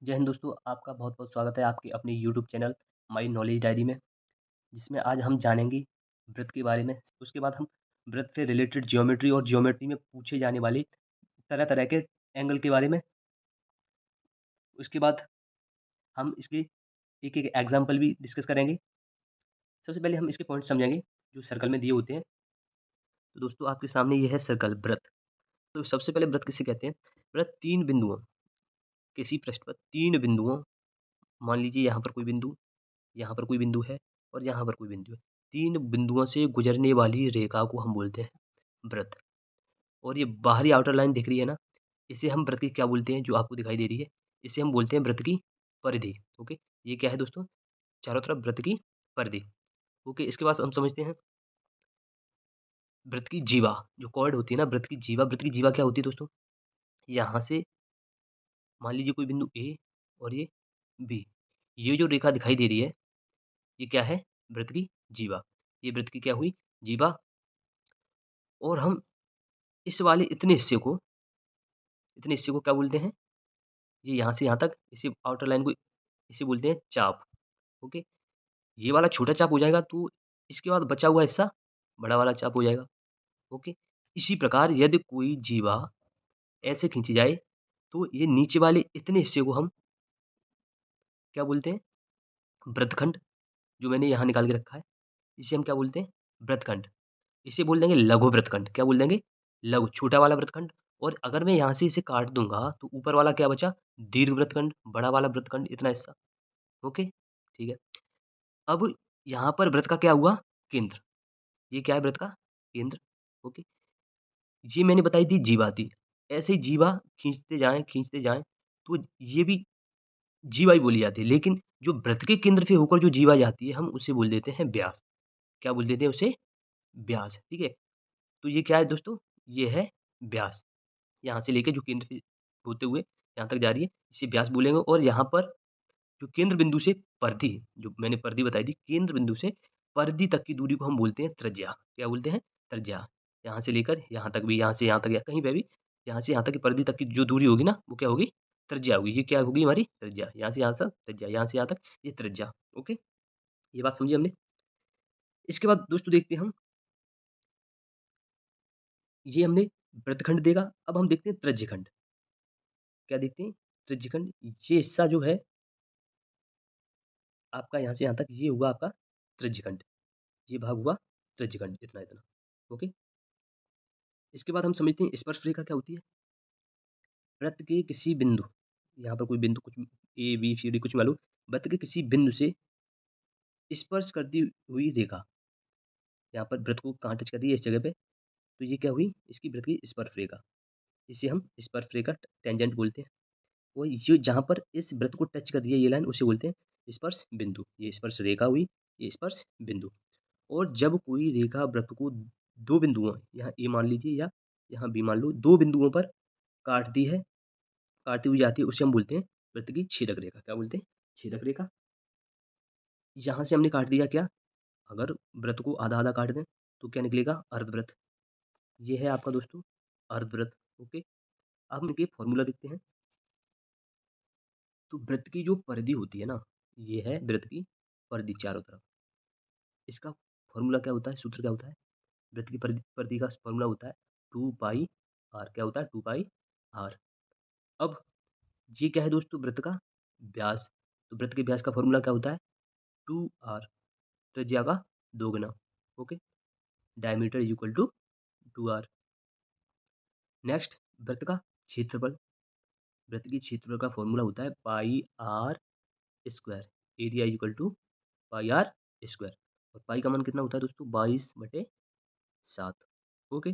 जय हिंद दोस्तों, आपका बहुत-बहुत स्वागत है आपके अपने YouTube channel my knowledge diary में, जिसमें आज हम जानेंगे वृत्त के बारे में। उसके बाद हम वृत्त से रिलेटेड ज्योमेट्री और ज्योमेट्री में पूछे जाने वाले तरह-तरह के एंगल के बारे में। उसके बाद हम इसके एक-एक एग्ज़ाम्पल भी डिस्कस करेंगे। सबसे पहले हम इसके पॉइंट्स समझेंगे, जो सर्कल में दिए होते हैं। तो दोस्तों आपके सामने ये है सर्कल, वृत्त। तो सबसे पहले वृत्त किसे कहते हैं? वृत्त 3 बिंदुओं किसी पृष्ठ पर 3 बिंदुओं, मान लीजिए यहाँ पर कोई बिंदु, यहाँ पर कोई बिंदु है और यहाँ पर कोई बिंदु है। 3 बिंदुओं से गुजरने वाली रेखा को हम बोलते हैं वृत्त। और ये बाहरी आउटर लाइन दिख रही है ना, इसे हम वृत्त की क्या बोलते हैं, जो आपको दिखाई दे रही है, इसे हम बोलते हैं वृत्त की परिधि। ओके, ये क्या है दोस्तों? चारों तरफ वृत्त की परिधि। ओके, इसके बाद हम समझते हैं वृत्त की जीवा, जो कॉर्ड होती है ना, वृत्त की जीवा क्या होती है दोस्तों? यहाँ से मान लीजिए कोई बिंदु ए और ये बी, ये जो रेखा दिखाई दे रही है, ये क्या है? वृत्त की जीवा। ये वृत्त की क्या हुई? जीवा। और हम इस वाले इतने हिस्से को क्या बोलते हैं? ये यहाँ से यहाँ तक, इसी आउटर लाइन को इसे बोलते हैं चाप। ओके? ये वाला छोटा चाप हो जाएगा, तो इसके बाद बचा हुआ हिस्सा बड़ा वाला चाप हो जाएगा। ओके? इसी प्रकार यदि कोई जीवा ऐसे खींची जाए, तो ये नीचे वाले इतने हिस्से को हम क्या बोलते हैं? वृत्तखंड, जो मैंने यहाँ निकाल के रखा है, इसे हम क्या बोलते हैं? वृत्तखंड। इसे बोल देंगे लघु वृत्तखंड। क्या बोल देंगे? लघु, छोटा वाला वृत्तखंड। और अगर मैं यहाँ से इसे काट दूँगा, तो ऊपर वाला क्या बचा? दीर्घ वृत्तखंड, बड़ा वाला वृत्तखंड, इतना हिस्सा। ओके? ठीक है। अब यहाँ पर वृत्त का क्या हुआ? केंद्र। ये क्या है वृत्त का? केंद्र। ओके? ये मैंने बताई थी जीवा थी। ऐसे ही जीवा खींचते जाएँ, तो ये भी जीवा ही बोली जाती है। लेकिन जो वृत्त के केंद्र से होकर जो जीवा जाती है, हम उसे बोल देते हैं व्यास। क्या बोल देते हैं उसे? व्यास। ठीक है? तो ये क्या है दोस्तों? ये है व्यास। यहाँ से लेके जो केंद्र से होते हुए यहाँ तक जा रही है, इसे व्यास बोलेंगे। और यहाँ पर जो केंद्र बिंदु से परिधि, जो मैंने परिधि बताई थी, केंद्र बिंदु से परिधि तक की दूरी को हम बोलते हैं त्रिज्या। क्या बोलते हैं? त्रिज्या। यहाँ से लेकर यहाँ तक भी, यहाँ से यहाँ तक या कहीं पे भी, यहाँ से यहाँ तक की परिधि तक की जो दूरी होगी ना, वो क्या होगी? त्रिज्या होगी। ये क्या होगी हमारी? त्रिज्या। यहाँ से यहाँ तक त्रिज्या, यहाँ से यहाँ तक ये त्रिज्या। ओके? ये बात समझी हमने? इसके बाद दोस्तों देखते हैं हम, ये हमने वृत्तखंड देखा, अब हम देखते हैं त्रिज्यखंड। क्या देखते हैं? त्रिज्यखंड। ये हिस्सा जो है आपका, यहाँ से यहाँ तक, ये हुआ आपका त्रिज्यखंड। ये भाग हुआ त्रिज्यखंड, इतना-इतना। ओके? इसके बाद हम समझते हैं स्पर्शरेखा क्या होती है? वृत्त के किसी बिंदु, यहाँ पर कोई बिंदु कुछ ए, बी, सी, डी कुछ मान लो, वृत्त के किसी बिंदु से स्पर्श करती हुई रेखा, यहाँ पर वृत्त को कहाँ टच कर रही है? इस जगह पे, तो ये क्या हुई? इसकी वृत्त की स्पर्शरेखा। इसे हम स्पर्शरेखा टेंजेंट बोलते हैं। और ये जहाँ पर इस वृत्त को टच कर रही है ये लाइन, उसे बोलते हैं स्पर्श बिंदु। ये स्पर्श रेखा हुई, ये स्पर्श बिंदु। और जब कोई रेखा वृत्त को 2 बिंदुओं, यहाँ ए मान लीजिए या यहाँ बी मान लो, 2 बिंदुओं पर काटती है, काटती हुई जाती है, उसे हम बोलते हैं वृत्त की छेदक रेखा। क्या बोलते हैं? छेदक रेखा। यहाँ से हमने काट दिया क्या? अगर वृत्त को आधा-आधा काट दें, तो क्या निकलेगा? अर्धवृत्त। ये है आपका दोस्तों अर्धवृत्त। ओके? अब हम इनके फॉर्मूला देखते हैं। तो वृत्त की जो परिधि होती है ना, ये है वृत्त की परिधि चारों तरफ। इसका फॉर्मूला क्या होता है? सूत्र क्या होता है? वृत्त की परिधि परिधि का फॉर्मूला होता है 2 पाई आर। क्या होता है? 2 पाई आर। अब ये क्या है दोस्तों? वृत्त का व्यास। तो वृत्त के व्यास का फॉर्मूला क्या होता है? 2 आर, त्रिज्या का दोगुना। Okay? Diameter is equal to 2 r. Next, वृत्त का क्षेत्रफल। वृत्त की क्षेत्रफल का फॉर्मूला होता है pi r square. Area is equal to pi r square. और पाई का मान कितना होता है दोस्तों? 22/7। ओके?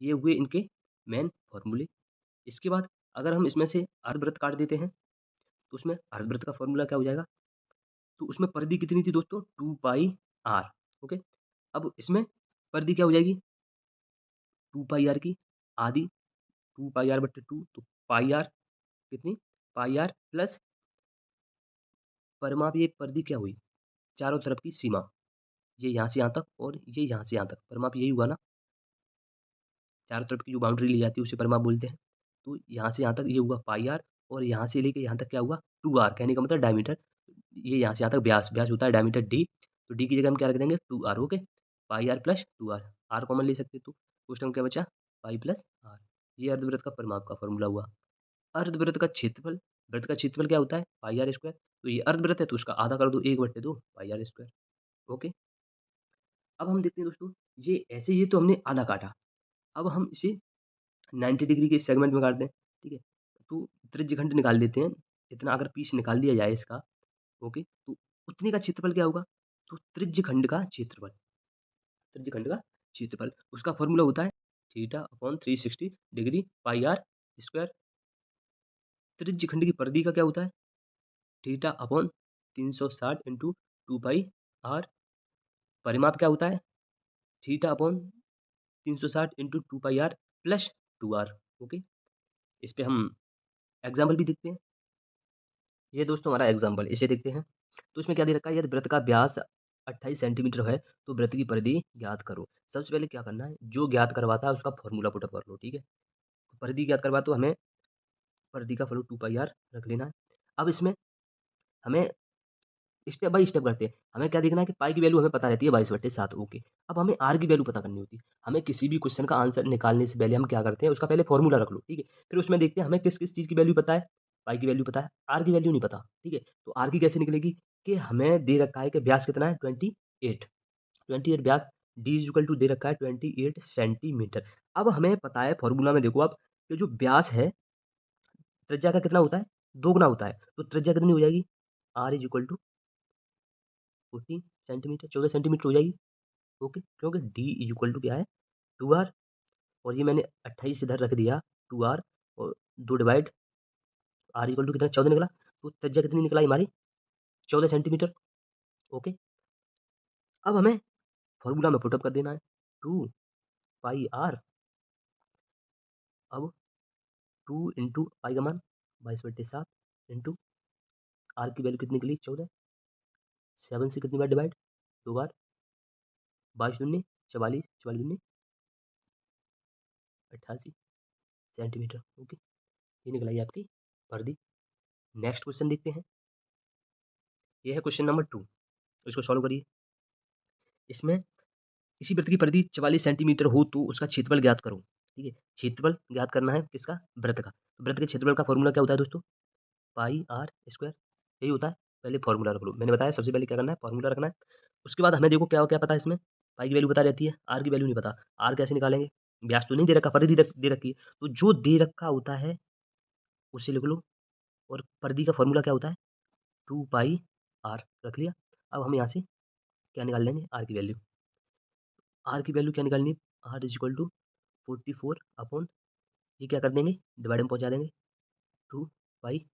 ये हुए इनके मेन फॉर्मूले। इसके बाद अगर हम इसमें से अर्धवृत्त काट देते हैं, तो उसमें अर्धवृत्त का फॉर्मूला क्या हो जाएगा? तो उसमें परिधि कितनी थी दोस्तों? 2 पाई आर। ओके? अब इसमें परिधि क्या हो जाएगी? 2 पाई आर की आधी, 2 पाई आर बट्टे 2, तो पाई आर कितनी? पाई आर प्लस परिमाप, ये परिधि क्या हुई? चारों तरफ की सीमा। ये यहाँ से यहाँ तक और ये यहाँ से यहाँ तक। परिमाप यही हुआ ना? चारों तरफ की जो बाउंड्री ली जाती है उसे परिमाप बोलते हैं। तो यहाँ से यहाँ तक ये हुआ पाई आर, और यहाँ से लेके यहाँ तक क्या हुआ 2r, कहने का मतलब डायमीटर। ये यहाँ से यहाँ तक व्यास, व्यास होता है डायमीटर d, तो d की जगह हम क्या रख देंगे 2r। Okay, pi r plus 2r, r common ले सकते तो उस टाइम क्या बचा पाई प्लस r। ये अर्धवृत्त का परिमाप का फॉर्मूला हुआ। अर्धवृत्त का क्षेत्रफल, वृत्त का क्षेत्रफल क्या होता है पाई आर स्क्वायर, तो ये अर्धवृत्त है तो उसका आधा कर दो 1/2 पाई आर स्क्वायर। ओके, अब हम देखते हैं दोस्तों, ये ऐसे ये तो हमने आधा काटा, अब हम इसे 90 डिग्री के सेगमेंट में काट दें, ठीक है। तो त्रिज्यखंड निकाल लेते हैं, इतना अगर पीस निकाल दिया जाए इसका, ओके, तो उतने का क्षेत्रफल क्या होगा, तो त्रिज्यखंड का क्षेत्रफल, त्रिज्यखंड का क्षेत्रफल उसका फॉर्मूला होता है theta upon 360 degree pi r square. त्रिज्यखंड की परिधि का क्या होता है theta upon 360 into 2 pi r. परिमाप क्या होता है theta upon 360 into 2 pi r plus 2r। Okay, इस पे हम एग्जाम्पल भी देखते हैं। ये दोस्तों हमारा एग्जाम्पल, इसे देखते हैं। तो इसमें क्या दे रखा है, यदि वृत्त का व्यास 28 सेंटीमीटर है तो वृत्त की परिधि ज्ञात करो। सबसे पहले क्या करना है, जो ज्ञात करवाता है उसका फॉर्मूला पुटअप कर लो, ठीक है। परिधि ज्ञात करवा तो हमें परिधि का फॉर्मूला 2 पाई आर रख लेना है। अब इसमें हमें स्टेप बाय स्टेप करते हैं। हमें क्या देखना है कि पाई की वैल्यू हमें पता रहती है 22/7। ओके, अब हमें आर की वैल्यू पता करनी होती है। हमें किसी भी क्वेश्चन का आंसर निकालने से पहले हम क्या करते हैं, उसका पहले फॉर्मूला रख लो, ठीक है। फिर उसमें देखते हैं हमें किस किस चीज़ की वैल्यू पता है, पाई की वैल्यू पता है, आर की वैल्यू नहीं पता, ठीक है। तो आर की कैसे निकलेगी कि हमें दे रखा है कि व्यास कितना है 28, 28 व्यास, डी इज इक्वल टू दे रखा है 28 सेंटीमीटर। अब हमें पता है फॉर्मूला में देखो आप कि जो व्यास है त्रिज्या का कितना होता है, दोगुना होता है, तो त्रिज्या कितनी हो जाएगी r is equal to 14 centimetre, 14 centimetre हो जाएगी। ओके, क्योंकि डी इज इक्वल टू क्या है 2r, और ये मैंने 28 इधर रख दिया 2r, और 2 डिवाइड आर इक्वल टू कितना 14 निकला, तो त्रिज्या कितनी निकला हमारी 14 सेंटीमीटर। ओके, अब हमें फॉर्मूला में पुटअप कर देना है 2 पाई आर, अब 2 इंटू पाई का मान 22/7 इंटू आर की वैल्यू कितनी निकली 14, 7 से कितनी बार डिवाइड 2 बार, 22 दूनी 44, 44 दूनी 88 सेंटीमीटर। ओके, ये निकल आई आपकी परिधि। नेक्स्ट क्वेश्चन देखते हैं, ये है क्वेश्चन नंबर 2, इसको सॉल्व करिए। इसमें किसी वृत्त की परिधि 44 सेंटीमीटर हो तो उसका क्षेत्रफल ज्ञात करो, ठीक है। क्षेत्रफल ज्ञात करना है किसका, वृत्त का। तो वृत्त के क्षेत्रफल का फॉर्मूला क्या होता है दोस्तों, पाई आर स्क्वायर, यही होता है। पहले फॉर्मूला रख लो, मैंने बताया सबसे पहले क्या करना है फॉर्मूला रखना है। उसके बाद हमें देखो क्या क्या पता है इसमें, पाई की वैल्यू पता रहती है, आर की वैल्यू नहीं पता। आर कैसे निकालेंगे, व्यास तो नहीं दे रखा, परिधि दे रखी है, तो जो दे रखा होता है उसे लिख लो, और परिधि का फॉर्मूला क्या होता है 2 पाई आर रख लिया। अब हम यहाँ से क्या निकाल लेंगे आर की वैल्यू, आर की वैल्यू क्या निकालनी है, r is equal to 44 upon, ये क्या कर देंगे डिवाइड में पहुँचा देंगे 2 पाई,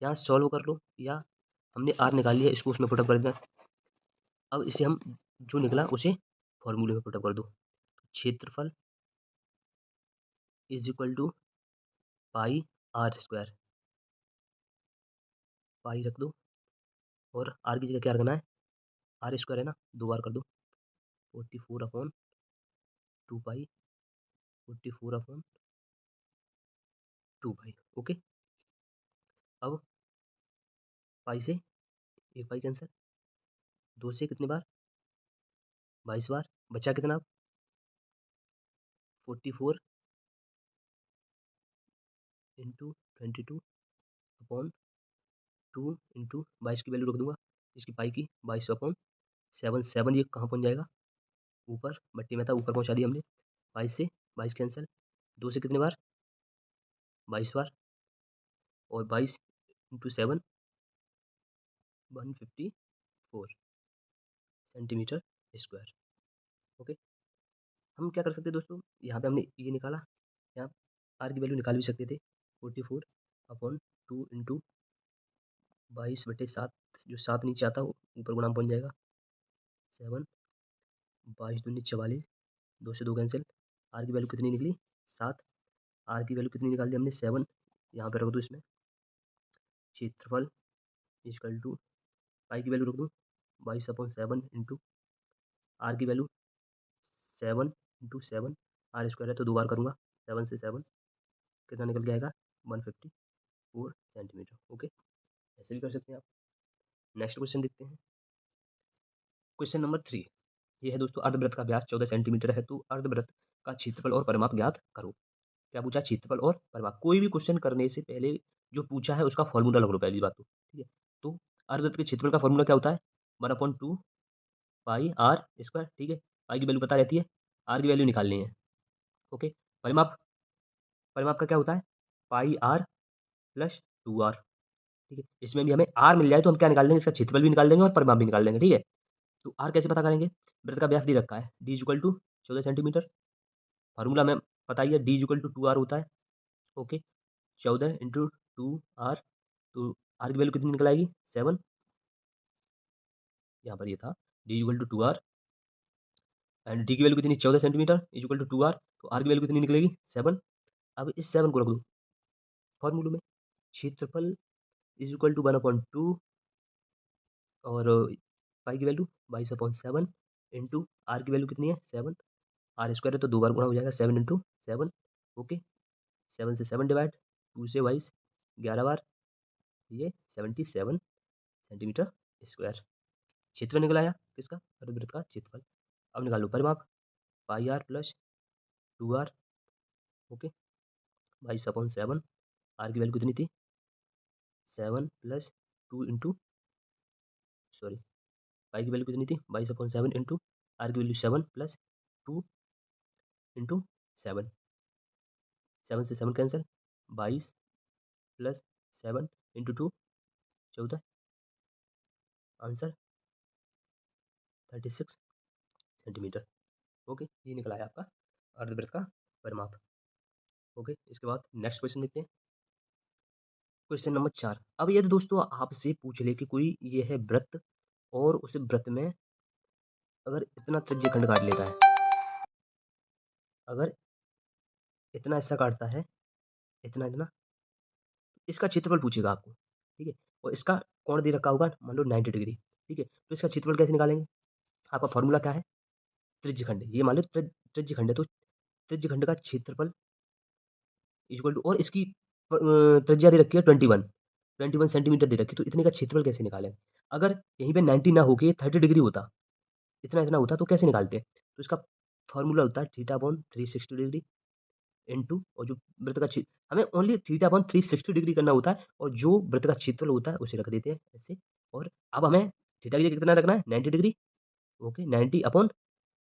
यहाँ सॉल्व कर लो, या हमने आर निकाल लिया इसको उसमें पुटअप कर देना। अब इसे हम जो निकला उसे फॉर्मूले में पुटअप कर दो, क्षेत्रफल is equal to pi r square, pi रख दो, और आर की जगह क्या रखना है आर स्क्वायर है ना, 2 बार कर दो 44 अपॉन 2 पाई, 44/2 पाई। ओके, अब पाई से एक पाई कैंसिल, 2 से कितनी बार 22 बार, बचा कितना अब 44 इंटू 22 अपॉन 2 इंटू 22 की वैल्यू रख दूंगा, इसकी पाई की 22/7, 7 ये कहाँ पहुँच जाएगा ऊपर, बट्टी में था ऊपर पहुँचा दिया हमने। 22 से 22 कैंसिल, 2 से कितनी बार 22 बार, और 22 इंटू 7 154 सेंटीमीटर स्क्वायर। ओके, हम क्या कर सकते हैं दोस्तों, यहाँ पे हमने ये निकाला, यहाँ आर की वैल्यू निकाल भी सकते थे 44/2 इंटू 22/7, जो 7 नीचे आता है वो ऊपर गुणा में पहुँच जाएगा 7, 22 दूनी 44, 2 से 2 कैंसिल, आर की वैल्यू कितनी निकली 7, आर की वैल्यू कितनी निकाल दी हमने 7, यहाँ पे रख दो इसमें, क्षेत्रफल इक्वल टू पाई की वैल्यू रख दूँ 22/7 इंटू आर की वैल्यू 7 इंटू 7, आर स्क्वायर है तो 2 बार करूँगा, 7 से 7 कितना निकल के आएगा 150। 4 सेंटीमीटर। ओके, ऐसे भी कर सकते हैं आप। नेक्स्ट क्वेश्चन देखते हैं। क्वेश्चन नंबर 3, ये है दोस्तों, अर्धवृत्त का व्यास 14 सेंटीमीटर है, तो अर्धवृत्त का क्षेत्रफल और परिमाप ज्ञात करो। क्या पूछा? क्षेत्रफल और परिमाप। कोई भी क्वेश्चन करने से पहले जो पूछा है उसका फॉर्मूला लग लो, पहली बात तो, ठीक है। तो अर्धवृत्त के क्षेत्रफल का फॉर्मूला क्या होता है? 1/2 पाई आर स्क्वायर, ठीक है। पाई की वैल्यू पता रहती है, आर की वैल्यू निकालनी है। ओके, परिमाप, परिमाप का क्या होता है? पाई आर प्लस 2 आर, ठीक है। इसमें भी हमें आर मिल जाए तो हम क्या निकाल देंगे? इसका क्षेत्रफल भी निकाल देंगे और परिमाप भी निकाल देंगे, ठीक है। तो आर कैसे पता करेंगे? वृत्त का व्यास दे रखा है, d is equal to 14 centimetre. Formula हमें पता ही है, d is equal to 2 r होता है। ओके, 14 इंटू 2 आर, तो आर की वैल्यू कितनी निकल आएगी? 7। यहाँ पर ये था d is equal to 2 r and d की वैल्यू कितनी? 14 centimetre is equal to 2 r, तो आर की वैल्यू कितनी निकलेगी? 7। अब इस 7 को रख दो फॉर्मूले में, क्षेत्रफल इज इक्वल टू 1/2 और पाई की वैल्यू 22/7 इंटू आर की वैल्यू कितनी है? 7। आर स्क्वायर है तो 2 बार गुणा हो जाएगा, 7 इंटू 7। ओके, 7 से 7 डिवाइड, 2 से 22, 11 बार, ये 77 सेंटीमीटर स्क्वायर। क्षेत्रफल निकल आया किसका? अर्धवृत्त का क्षेत्रफल। अब निकालो परिमाप, pi r plus 2 r. Okay, 22/7, r की वैल्यू कितनी थी? 7 प्लस 2 इंटू, सॉरी, पाई की वैल्यू कितनी थी? 22/7 इंटू आर की वैल्यू 7 प्लस 2 इंटू 7, 7 से 7 cancel, 22 plus 7 into 2, 14, answer 36 centimetre. Okay, ये निकला है आपका अर्धवृत्त का परिमाप। ओके, इसके बाद नेक्स्ट क्वेश्चन देखते हैं। क्वेश्चन नंबर 4, अब यदि दोस्तों आपसे पूछ ले कि कोई ये है वृत्त और उस वृत्त में अगर इतना त्रिज्यखंड काट लेता है, अगर इतना हिस्सा काटता है, इतना इतना, इसका क्षेत्रफल पूछेगा आपको, ठीक है। और इसका कोण दे रखा होगा मान लो 90 डिग्री, ठीक है। तो इसका क्षेत्रफल कैसे निकालेंगे? आपका फॉर्मूला क्या है? त्रिज्यखंड, ये मान लो त्रिज्यखंड है, तो त्रिज्यखंड का क्षेत्रफल इक्वल टू, और इसकी त्रिज्या दे रखी है 21 सेंटीमीटर दे रखी है, तो इतने का क्षेत्रफल कैसे निकालें? अगर यहीं पे 90 ना होके 30 डिग्री होता, इतना इतना होता, तो कैसे निकालते? तो इसका फॉर्मूला होता है थीटा अपॉन 360 डिग्री इंटू, और जो वृत्त का क्षेत्र, हमें ओनली थीटा अपॉन 360 डिग्री करना होता है, और जो वृत्त का क्षेत्रफल होता है उसे रख देते हैं ऐसे। और अब हमें थीटा की जगह कितना रखना है? 90 डिग्री। ओके, 90 अपॉन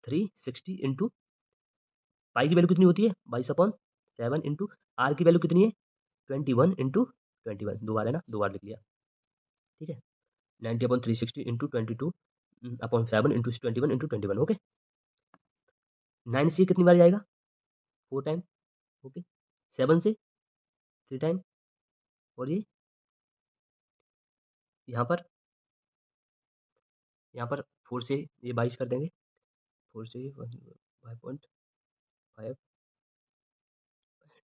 360 इंटू पाई की वैल्यू कितनी होती है? 22/7 इंटू आर की वैल्यू कितनी है? 21 इंटू 21, 2 बार है ना, 2 बार लिख लिया, ठीक है। 90/360 into 22 upon 7 into 21 into 21। Okay, 9 से कितनी बार जाएगा? 4 टाइम। ओके, 7 से 3 टाइम, और ये यहाँ पर, यहाँ पर 4 से ये 22 कर देंगे, 4 से 5.5,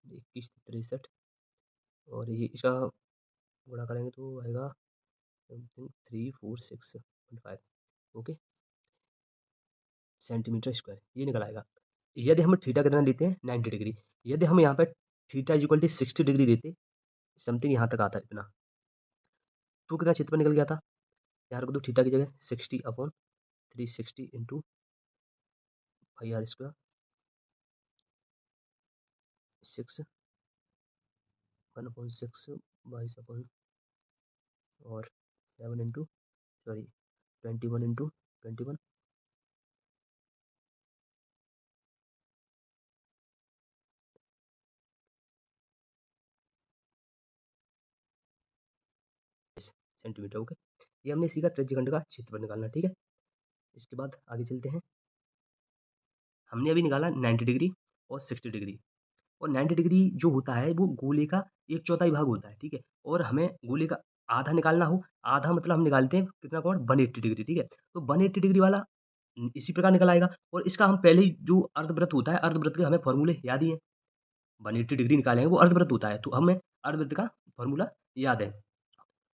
21, 63, और ये इसका गुणा करेंगे तो आएगा समथिंग 3465। ओके, सेंटीमीटर स्क्वायर, ये निकल आएगा। यदि हम थीटा कितना लेते हैं? 90 डिग्री। यदि हम यहाँ पे theta is equal to 60 degree देते, समथिंग यहाँ तक आता है इतना, तो कितना क्षेत्रफल निकल गया था? यहाँ रख दो थीटा की जगह 60 upon 360 into pi r square, 6, 1/6, 22 upon, और 7 into, sorry, 21 into 21, centimetre. Okay, ये हमने सीखा त्रिज्यखंड का क्षेत्रफल निकालना, ठीक है। इसके बाद आगे चलते हैं। हमने अभी निकाला 90 डिग्री और 60 डिग्री, और 90 डिग्री जो होता है वो गोले का 1/4 भाग होता है, ठीक है। और हमें गोले का आधा निकालना हो, आधा मतलब हम निकालते हैं कितना कोण? 180 डिग्री, ठीक है। तो 180 डिग्री वाला इसी प्रकार निकल आएगा, और इसका हम पहले ही जो अर्धवृत्त होता है, अर्धवृत्त के हमें फॉर्मूले याद ही है। 180 डिग्री निकालेंगे, वो अर्धवृत्त होता है, तो हमें अर्धवृत्त का फॉर्मूला याद है।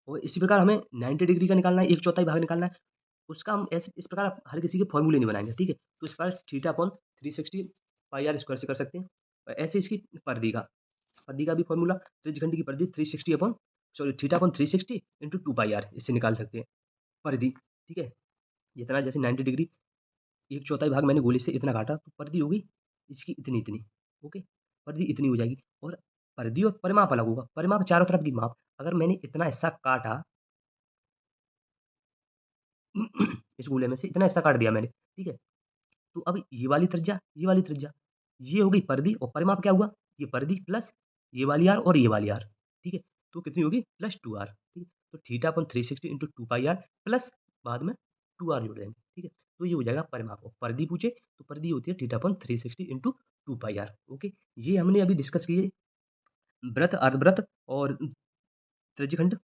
और इसी प्रकार हमें 90 डिग्री का निकालना है, 1/4 भाग निकालना है, उसका हम ऐसे इस प्रकार आप हर किसी के फॉर्मूले नहीं बनाएँगे, ठीक है। तो इस प्रकार theta upon 360 pi r square से कर सकते हैं, और ऐसे इसकी परिधि का परिधि का भी फॉर्मूला त्रिज्यखंड की परिधि 360 इंटू 2 पाई आर इससे निकाल सकते हैं परिधि। ठीक है, जितना जैसे 90 डिग्री 1/4 भाग मैंने गोले से इतना काटा तो परिधि होगी इसकी इतनी इतनी। ओके, परिधि इतनी हो जाएगी और परिधि और परिमाप अलग होगा। परिमाप चारों तरफ की माप। अगर मैंने इतना हिस्सा काटा इस गोले में से इतना हिस्सा काट दिया मैंने, ठीक है, तो अब ये वाली त्रिज्या, ये वाली त्रिज्या, ये हो गई परिधि और परिमाप क्या हुआ? ये परिधि प्लस ये वाली आर और ये वाली आर, ठीक है? तो कितनी होगी? प्लस 2r, ठीक है? तो theta upon 360 into 2 pi r plus बाद में 2r जोड़ देंगे, ठीक है? तो ये हो जाएगा परिमाप और परिधि पूछे तो परिधि होती है theta upon 360 into 2 pi r. Okay, ये हमने अभी डिस्कस किए व्रत, अर्धव्रत और त्रिज्यखंड,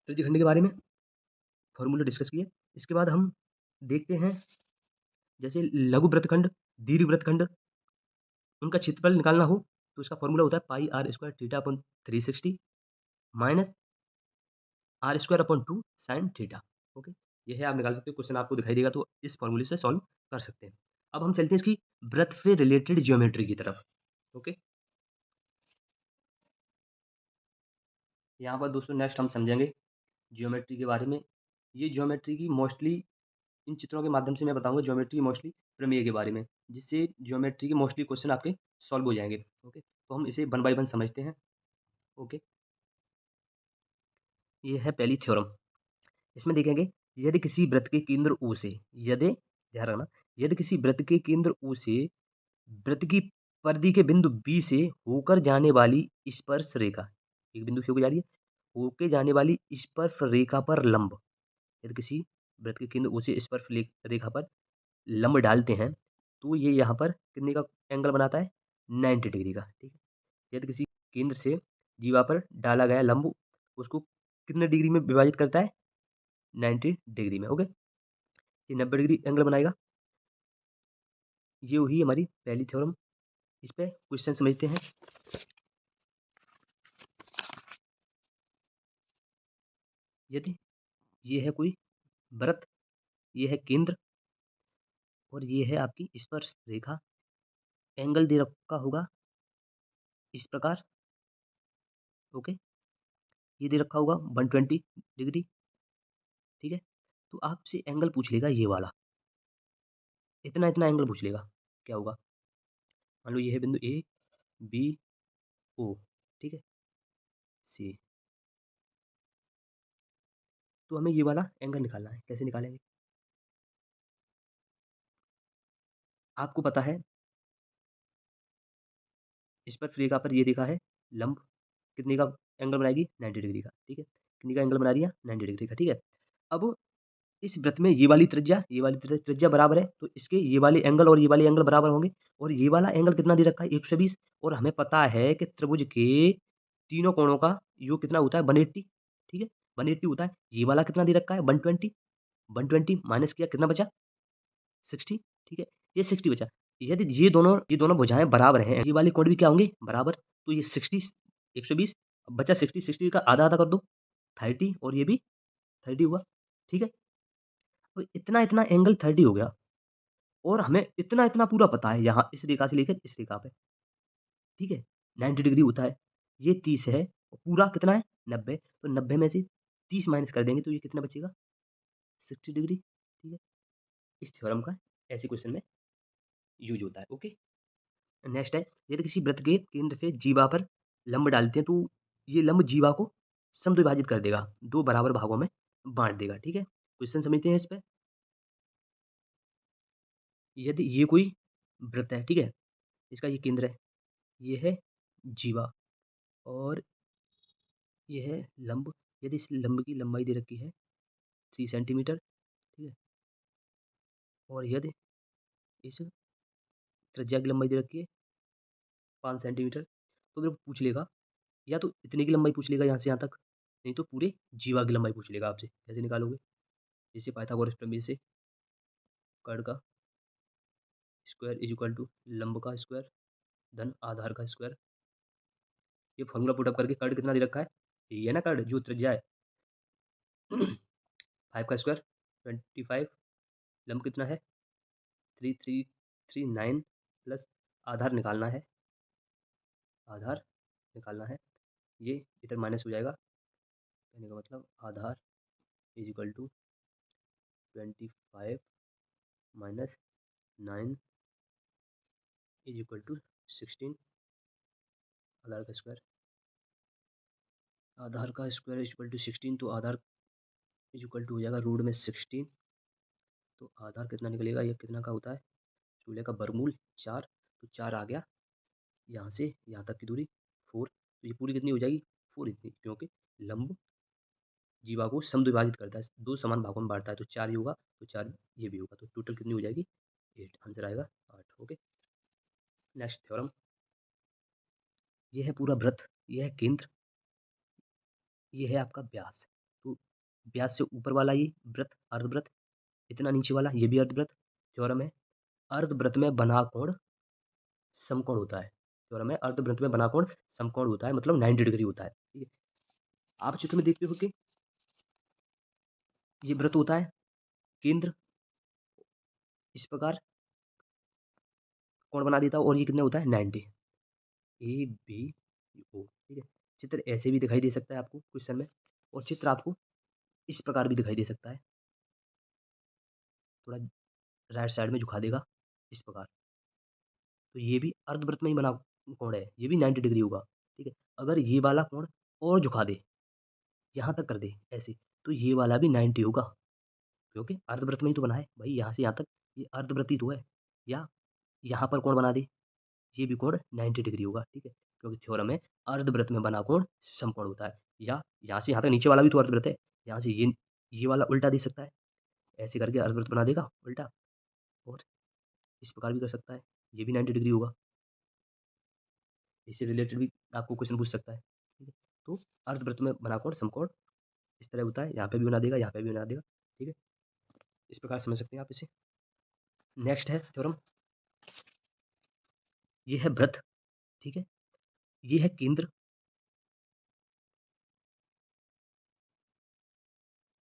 त्रिज्यखंड के बारे में फॉर्मूला डिस्कस किए। इसके बाद हम देखते हैं जैसे लघु व्रतखंड, दीर्घ व्रतखंड, उनका क्षेत्रफल निकालना हो तो इसका फॉर्मूला होता है pi r square theta upon 360 minus r square upon 2 sine theta. Okay, ये है, आप निकाल सकते हो, क्वेश्चन आपको दिखाई देगा तो इस फॉर्मूले से सॉल्व कर सकते हैं। अब हम चलते हैं इसकी वृत्त से रिलेटेड ज्योमेट्री की तरफ। ओके, यहाँ पर दोस्तों नेक्स्ट हम समझेंगे ज्योमेट्री के बारे में। ये ज्योमेट्री की मोस्टली इन चित्रों के माध्यम से मैं बताऊंगा ज्योमेट्री मोस्टली प्रमेय के बारे में, जिससे ज्योमेट्री के मोस्टली क्वेश्चन आपके सॉल्व हो जाएंगे। ओके, तो हम इसे वन बाय वन समझते हैं। ओके, ये है पहली थ्योरम। इसमें देखेंगे यदि किसी वृत्त के केंद्र O से, यदि ध्यान रखना, यदि किसी वृत्त के केंद्र O से वृत्त की परिधि के बिंदु B से होकर जाने वाली स्पर्श रेखा, एक बिंदु से होकर जा रही है, होके जाने वाली स्पर्श रेखा पर लंब, यदि किसी वृत्त के केंद्र O से स्पर्श रेखा पर लंब डालते हैं तो ये यहाँ पर कितने का एंगल बनाता है? 90 डिग्री का। ठीक है, यदि किसी केंद्र से जीवा पर डाला गया लंब उसको कितने डिग्री में विभाजित करता है? 90 डिग्री में। ओके, ये 90 डिग्री एंगल बनाएगा। ये हुई हमारी पहली थ्योरम। इस पे क्वेश्चन समझते हैं। यदि ये है कोई वृत्त, ये है केंद्र और ये है आपकी स्पर्श रेखा, एंगल दे रखा होगा इस प्रकार। ओके, ये दे रखा होगा 120 डिग्री। ठीक है, तो आपसे एंगल पूछ लेगा ये वाला, इतना इतना एंगल पूछ लेगा, क्या होगा? मान लो ये है बिंदु ए बी ओ, ठीक है, सी, तो हमें ये वाला एंगल निकालना है। कैसे निकालेंगे? आपको पता है स्पर्श रेखा पर ये रेखा है लंब, कितने का एंगल बनाएगी? 90 डिग्री का। ठीक है, कितनी का एंगल बना रही है? 90 डिग्री का। ठीक है, अब इस वृत्त में ये वाली त्रिज्या, ये वाली त्रिज्या बराबर है, तो इसके ये वाले एंगल और ये वाले एंगल बराबर होंगे। और ये वाला एंगल कितना दे रखा है? 120। और हमें पता है कि त्रिभुज के तीनों कोणों का योग कितना होता है? 180। ठीक है, 180 होता है। ये वाला कितना दे रखा है? 120। 120 माइनस किया, कितना बचा? 60। ठीक है, ये 60 बचा। यदि ये दोनों भुजाएं बराबर हैं, ये वाले कोण भी क्या होंगे? बराबर। तो ये 60, 120 बचा 60, 60 का आधा आधा कर दो, 30, और ये भी 30 हुआ। ठीक है, तो इतना इतना एंगल 30 हो गया और हमें इतना इतना पूरा पता है यहाँ इस रेखा से लेकर इस रेखा पे। ठीक है, 90 डिग्री होता है, ये 30 है और पूरा कितना है? 90। तो 90 में से 30 माइनस कर देंगे तो ये कितना बचेगा? 60 डिग्री। ठीक है, इस थ्योरम का ऐसे क्वेश्चन में यूज होता है। ओके, नेक्स्ट है, यदि किसी वृत्त के केंद्र से जीवा पर लंब डालते हैं तो ये लंब जीवा को समद्विभाजित कर देगा, दो बराबर भागों में बांट देगा। ठीक है, क्वेश्चन समझते हैं इस पे। यदि ये कोई वृत्त है, ठीक है, इसका ये केंद्र है, ये है जीवा और ये है लंब। यदि इस लंब की लंबाई दे रखी है 3 सेंटीमीटर, ठीक है, और यदि इस त्रिज्या की लंबाई दे रखी है 5 सेंटीमीटर, तो मेरे को पूछ लेगा, या तो इतने की लंबाई पूछ लेगा यहाँ से यहाँ तक, नहीं तो पूरे जीवा की लंबाई पूछ लेगा आपसे। कैसे निकालोगे? जैसे पाइथागोरस प्रमेय से कर्ण का स्क्वायर इज इक्वल टू लंब का स्क्वायर धन आधार का स्क्वायर। ये फॉर्मूला पुटअप करके कर्ण कितना दे रखा है? ये है ना कर्ण जो त्रिज्या है 5 का स्क्वायर 25, लंब कितना है? 3339 प्लस आधार निकालना है आधार निकालना है, ये इधर माइनस हो जाएगा, कहने का मतलब आधार is equal to 25 minus 9 is equal to 16। आधार का स्क्वायर इज इक्वल टू 16, तो आधार इज इक्वल टू हो जाएगा रूट में 16। तो आधार कितना निकलेगा, ये कितना का होता है, चूल्हे का वर्गमूल 4, तो 4 आ गया, यहाँ से यहाँ तक की दूरी 4, तो ये पूरी कितनी हो जाएगी 4 इतनी, क्योंकि लंब जीवा को समद्विभाजित करता है, 2 समान भागों में बाँटता है, तो 4 ये होगा, तो 4 ये भी होगा, तो टोटल कितनी हो जाएगी 8, आंसर आएगा 8। ओके, नेक्स्ट थ्योरम, ये है पूरा वृत्त, ये है केंद्र, ये है आपका व्यास, तो व्यास से ऊपर वाला ये वृत्त अर्धवृत्त, इतना नीचे वाला ये भी अर्धवृत्त। थ्योरम है अर्धवृत्त में बना कोण समकोण होता है, थ्योरम है अर्धवृत्त में बना कोण समकोण होता है, मतलब 90 डिग्री होता है, ठीक है। आप चित्र में देखते हो कि ये वृत्त होता है, केंद्र इस प्रकार कोण बना देता है, और ये कितना होता है 90, ए बी ओ, ठीक है। चित्र ऐसे भी दिखाई दे सकता है आपको क्वेश्चन में, और चित्र आपको इस प्रकार भी दिखाई दे सकता है, थोड़ा राइट साइड में झुका देगा इस प्रकार, तो ये भी अर्धवृत्त में ही बना कोण है, ये भी 90 डिग्री होगा, ठीक है। अगर ये वाला कोण और झुका दे, यहाँ तक कर दे ऐसे, तो ये वाला भी 90 होगा, क्योंकि अर्धवृत्त में ही तो बना है भाई, यहाँ से यहाँ तक ये अर्धवृत्त ही तो है। या यहाँ पर कोण बना दे, ये भी कोण 90 डिग्री होगा, ठीक है, क्योंकि थ्योरम में अर्धवृत्त में बना कोण समकोण होता है। या यहाँ से यहाँ तक नीचे वाला भी तो अर्धवृत्त है, यहाँ से ये वाला उल्टा दे सकता है, ऐसे करके अर्धवृत्त बना देगा उल्टा, और इस प्रकार भी कर सकता है, ये भी 90 डिग्री होगा। इससे रिलेटेड भी आपको क्वेश्चन पूछ सकता है, ठीक है। तो अर्धवृत्त में बना कोण समकोण इस तरह होता है, यहाँ पे भी बना देगा, यहाँ पे भी बना देगा, ठीक है। इस प्रकार समझ सकते हैं आप इसे। नेक्स्ट है थ्योरम, ये है वृत्त, ठीक है, ये है केंद्र,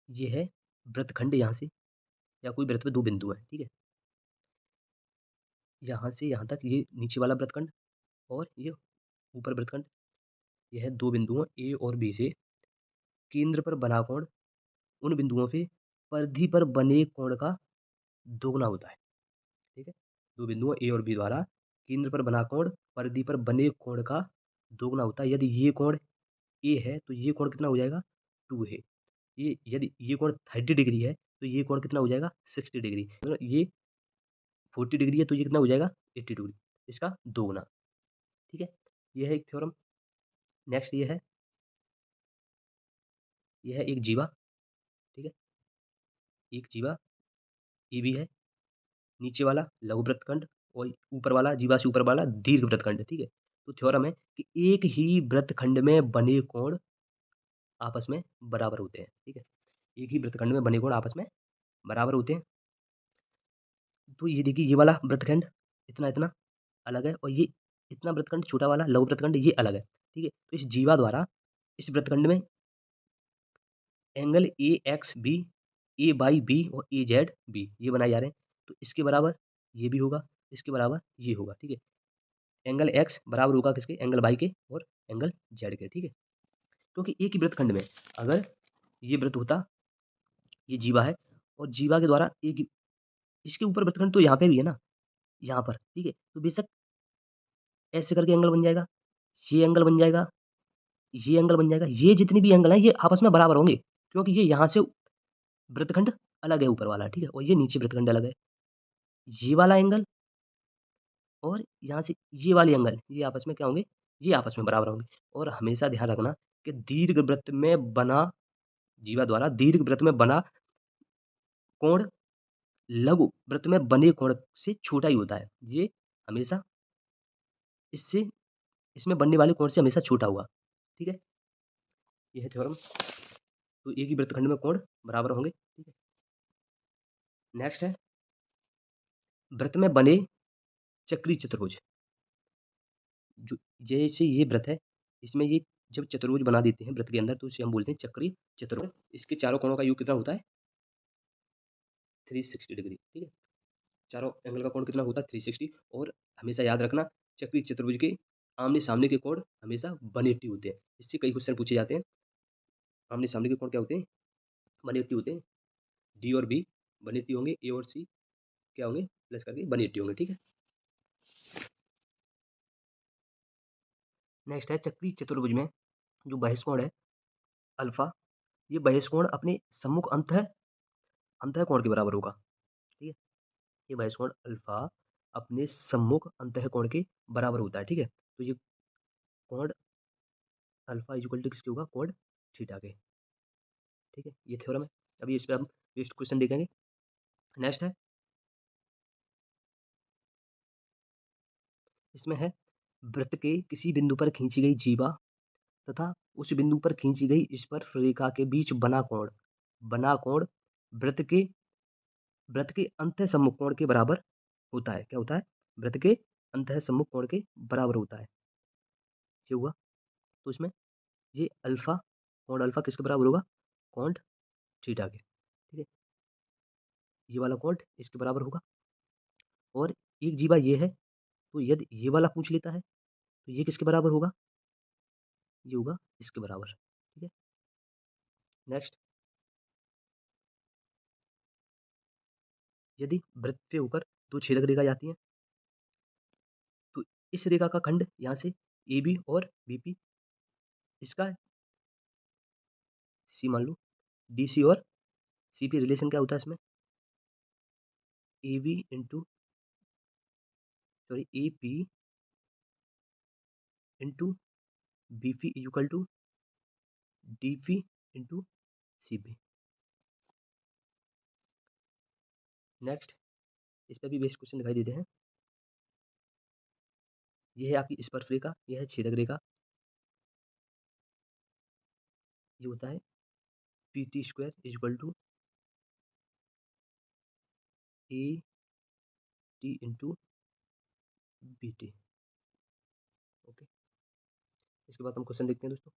ये है वृत्तखंड, यहाँ से या कोई वृत्त में 2 बिंदु है, ठीक है, यहाँ से यहाँ तक ये नीचे वाला वृत्तखंड, और ये ऊपर वृत्तखंड, ये है 2 बिंदुओं ए और बी से केंद्र पर बना कोण उन बिंदुओं पे परिधि पर बने कोण का दोगुना होता है, ठीक है। 2 बिंदुओं ए और बी द्वारा केंद्र पर बना कोण परिधि पर बने कोण का दोगुना होता है। यदि ये कोण ए है, तो ये कोण कितना हो जाएगा 2 है। ये यदि ये कोण 30 डिग्री है, तो ये कोण कितना हो जाएगा 60 डिग्री, मतलब ये 40 डिग्री है, तो ये कितना हो जाएगा 80 डिग्री, इसका दोगुना, ठीक है। ये है एक थ्योरम। नेक्स्ट ये है एक जीवा, ठीक है, एक जीवा ये भी है, नीचे वाला लघु वृत्तखंड और ऊपर वाला जीवा से ऊपर वाला दीर्घ वृत्तखंड, ठीक है। तो थ्योरम है कि एक ही वृत्तखंड में बने कोण आपस में बराबर होते हैं, ठीक है। एक ही वृत्तखंड में बने कोण आपस में बराबर होते हैं। तो ये देखिए, ये वाला वृत्तखंड इतना इतना अलग है, और ये इतना वृत्तखंड छोटा वाला लघु वृत्तखंड ये अलग है, ठीक है। तो इस जीवा द्वारा इस वृत्तखंड में angle A X B, A by B और ए जेड बी ये बनाए जा रहे हैं, तो इसके बराबर ये भी होगा, इसके बराबर ये होगा, ठीक है। एंगल एक्स बराबर होगा किसके, एंगल वाई के और एंगल जेड के, ठीक है। क्योंकि एक ही वृत्तखंड में अगर ये वृत्त होता, ये जीवा है, और जीवा के द्वारा एक इसके ऊपर वृत्तखंड तो यहाँ पे भी है ना, यहाँ पर, ठीक है, तो बेशक ऐसे करके एंगल बन जाएगा, ये एंगल बन जाएगा, ये एंगल बन जाएगा, ये जितनी भी एंगल हैं ये आपस में बराबर होंगे, क्योंकि ये यहाँ से वृत्तखंड अलग है ऊपर वाला, ठीक है, और ये नीचे वृत्तखंड अलग है। ये वाला एंगल और यहाँ से ये वाले एंगल ये आपस में क्या होंगे, ये आपस में बराबर होंगे। और हमेशा ध्यान रखना कि दीर्घवृत्त में बना जीवा द्वारा दीर्घवृत्त में बना कोण लघु वृत्त में बने कोण से छोटा ही होता है, ये हमेशा इससे इसमें बनने वाले कोण से हमेशा छोटा होगा, ठीक है। ये है थ्योरम, तो एक ही वृत्तखंड में कोण बराबर होंगे, ठीक है। नेक्स्ट है वृत्त में बने चक्रीय चतुर्भुज, जो जैसे ये व्रत है, इसमें ये जब चतुर्भुज बना देते हैं व्रत के अंदर, तो उसे हम बोलते हैं चक्रीय चतुर्भुज। इसके चारों कोणों का योग कितना होता है 360 डिग्री, ठीक है। चारों एंगल का कोण कितना होता है 360। और हमेशा याद रखना चक्रीय चतुर्भुज के आमने-सामने के कोण हमेशा 180 होते हैं। इससे कई क्वेश्चन पूछे जाते हैं। आमने-सामने के कोण क्या होते हैं? 180 होते हैं। डी और बी 180 होंगे, ए और सी क्या होंगे? प्लस करके 180 होंगे, ठीक है? नेक्स्ट है चक्रीय चतुर्भुज में जो बहिष्कोण है अल्फा, ये बहिष्कोण अपने सम्मुख अंतःकोण के बराबर होगा, ठीक है? ये बहिष्कोण अल्फा अपने सम्मुख अंतःकोण के बराबर होता है, ठीक है? तो ये कोण अल्फा इज इक्वल टू किसके होगा? कोण थीटा के, ठीक है? ये थ्योरम है। अभी इस पे हम नेक्स्ट क्वेश्चन देखेंगे। नेक्स्ट है इसमें है वृत्त के किसी बिंदु पर खींची गई जीवा तथा उस बिंदु पर खींची गई स्पर्शरेखा के बीच बना कोण वृत्त के वृत्त के अंतःसम्मुख कोण के बराबर होता है। क्या होता है? वृत्त के अंतःसम्मुख कोण के बराबर होता है। ये हुआ। तो इसमें ये अल्फा कोण अल्फा किसके बराबर होगा? कोण थीटा के, ठीक है? ये वाला कोण इसके बराबर होगा। और एक जीवा ये है, तो यदि ये वाला पूछ लेता है तो ये किसके बराबर होगा? ये होगा इसके बराबर, ठीक है? नेक्स्ट, यदि वृत्त से होकर दो छेदक रेखा जाती हैं तो इस रेखा का खंड यहाँ से ए बी और बी पी, इसका सी मान लो, डी सी और सी पी रिलेशन क्या होता है इसमें? A B into sorry A P into B P equal to D P into C P. Next, इस पर भी बेस्ट क्वेश्चन दिखाई देते हैं। ये है आपकी स्पर्श रेखा, यह है छेदक रेखा। ये होता है P T square is equal to A T into B T. Okay, इसके बाद हम क्वेश्चन देखते हैं दोस्तों।